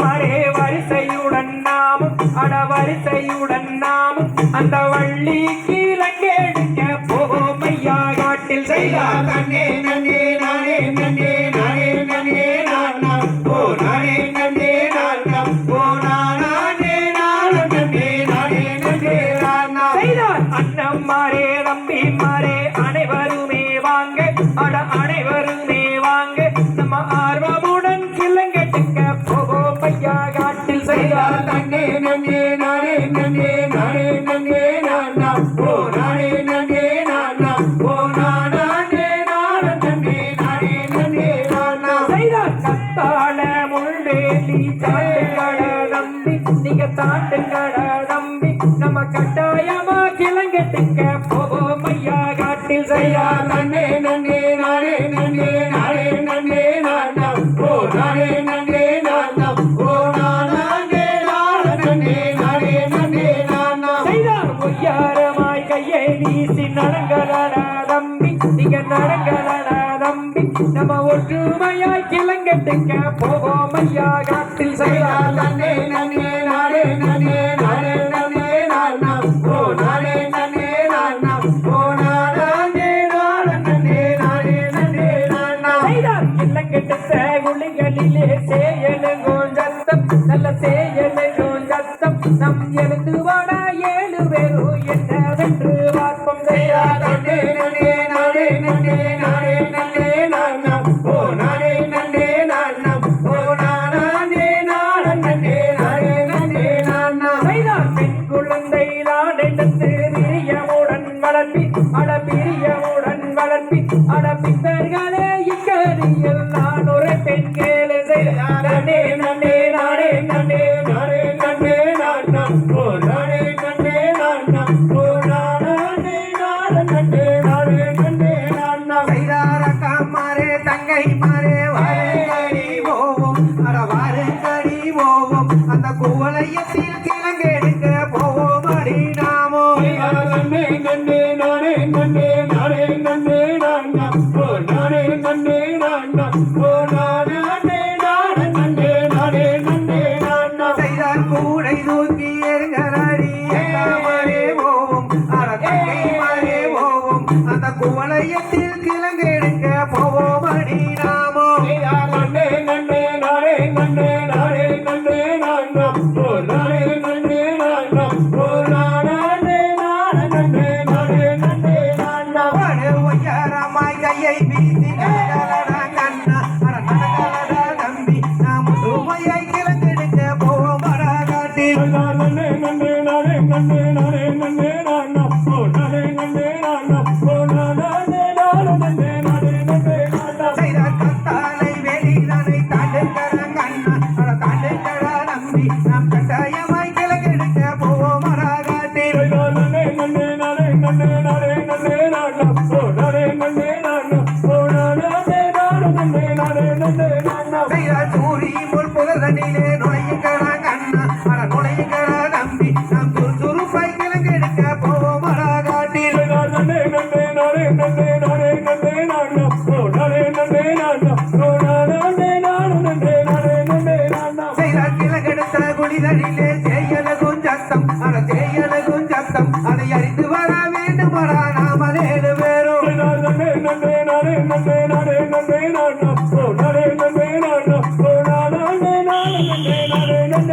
மாறே வரிசையுடன் நாமும் அடவரிசையுடன் நாமும் அந்த வள்ளி கீழங்கேடுங்க போவோம் ஐயா காட்டில் செய்தார் நன்னே நன்னே நானே நன்னே நானே நன்னே நானம் ஓ நானே நன்னே நானம் ஓ நானே நானம் நன்னே நானே நன்னே நானம் செய்தார் அண்ணன் மாறே தம்பி மாறே அனைவருமே வாங்க அட அனைவருமே வாங்க நம்ம ஆர்வமுடன் கிளங்கட்டுங்க போவோம் ஐயா காட்டில் செய்தார் நன்னே நன்னே நானே நன்னே நானே நன்னே நானம் ஓ நானே நன்னே நானம் ஓ நானே நானம் நன்னே நானே நன்னே நானம் செய்தார் கத்தாழ முள்வேலி தாண்டுங்கட நம்பி நீங்க தாண்டுங்கட நம்பி நம்ம கட்டாயமா கிளங்கட்டுங்க போவோம் ஐயா காட்டில் செய்தார் நன்னே நன்னே நானே நன்னே நானே நன்னே நானம் ஓ நானே நன்னே நானம் ஓ நானே நானம் நன்னே நானே நன்னே நானம் செய்தார் ஒய்யாரமாய் கையை வீசி நடங்களட நம்பி நீங்க நடங்களட நம்பி நம்ம ஒற்றுமையாய் கிளங்கட்டுங்க போவோம் ஐயா காட்டில் செய்தார் நன்னே நன்னே நானே நன்னே நானே நன்னே நானம் ஓ நானே நன்னே நானம் ஓ நானே நானம் நன்னே நானே நன்னே நானம் செய்தார் கிளங்கட்ட குழிகளிலே சேயலுங்கோம் சத்தம் நல்ல சேயலுங்கோம் சத்தம் நம் எழுந்து வாட 7 பேரும் என்னவென்று பார்ப்போம் செய்தார் நன்னே நன்னே நானே நன்னே நானே நன்னே நானம் ஓ நானே நன்னே நானம் ஓ நானே நானம் நன்னே நானே நன்னே நானம் செய்தார் பெண் குழந்தை தான் எடுத்து பிரியமுடன் வளர்ப்பி அட பிரியமுடன் வளர்ப்பி அட பித்தர்களே இக்கரியில் நான் ஒரு பெண் கேளு செய்தார் நன்னே நன்னே நானே நன்னே நானே நன்னே நானம் ஓ நானே நன்னே நானம் ஓ நானே நானம் நன்னே நானே நன்னே நானம் செய்தாரக்கா மாறே தங்கை மாறே வாருங்கடி போவோம் அட வாருங்கடி போவோம் அந்த குவளையத்தில் கிழங்கெடுக்க போவோம் அடி நாமோ நன்னே நன்னே நானே நன்னே நானே நன்னே நானம் ஓ நானே நன்னே நானம் ஓ நானே நானம் நன்னே நானே நன்னே நானம் செய்தார் கூடை தூக்கி எருங்கடி மாறே போவோம் அட தங்கை மாறே போவோம் அந்த குவளையத்தில் கிழங்கெடுக்க போவோம் அடி நாமோ நன்னே நன்னே நானே நன்னே நானே நன்னே நானம் ஓ நானே நன்னே நானம் ஓ நானே நானம் நன்னே நானே நன்னே நானம் ஒய்யாரமாய் கையை வீசி நடக்கலடா கண்ணா அட நடக்கலடா தம்பி நாம் சுமையை கிழங்கெடுக்க போவோம் அடா காட்டில் நன்னே நன்னே நானே நன்னே நானே நன்னே நானம் ஓ நானே நன்னே நானம் ஓ நானே நானம் நன்னே நானே நன்னே நானம் செய்தார் கத்தாலை வெளிதனை தாண்டுங்கடா கண்ணா அட தாண்டுங்கடா நம்பி நாம் கட்டாயமாய் கிழங்கெடுக்க போவோம் அடா காட்டில் நன்னே நன்னே நானே நன்னே நானே நன்னே நானம் ஓ நானே நன்னே நானம் ஓ நானே நானம் நன்னே நானே நன்னே நானம் செய்தார் சூரி முள் புகழ்தனிலே நுழையுங்கடா கண்ணா அட நுழையுங்கடா நம்பி நாம் சுறுசுறுப்பாய் கிழங்கெடுக்க போவோம் அடா காட்டில் நன்னே நன்னே நானே நன்னே நானே நன்னே நானம் ஓ நானே நன்னே நானம் ஓ நானே நானம் நன்னே நானே நன்னே நானம் செய்தார் கிழங்கெடுத்த குளிதனிலே செய்யலகும் சத்தம் அட செய்யலகும் சத்தம் அதை அறிந்து வர வேண்டும் அடா நாம 7 பேரும் நன்னே நன்னே நானே நன்னே நானே நன்னே நானம் ஓ நானே நன்னே நானம் ஓ நானே நானம் நன்னே நானே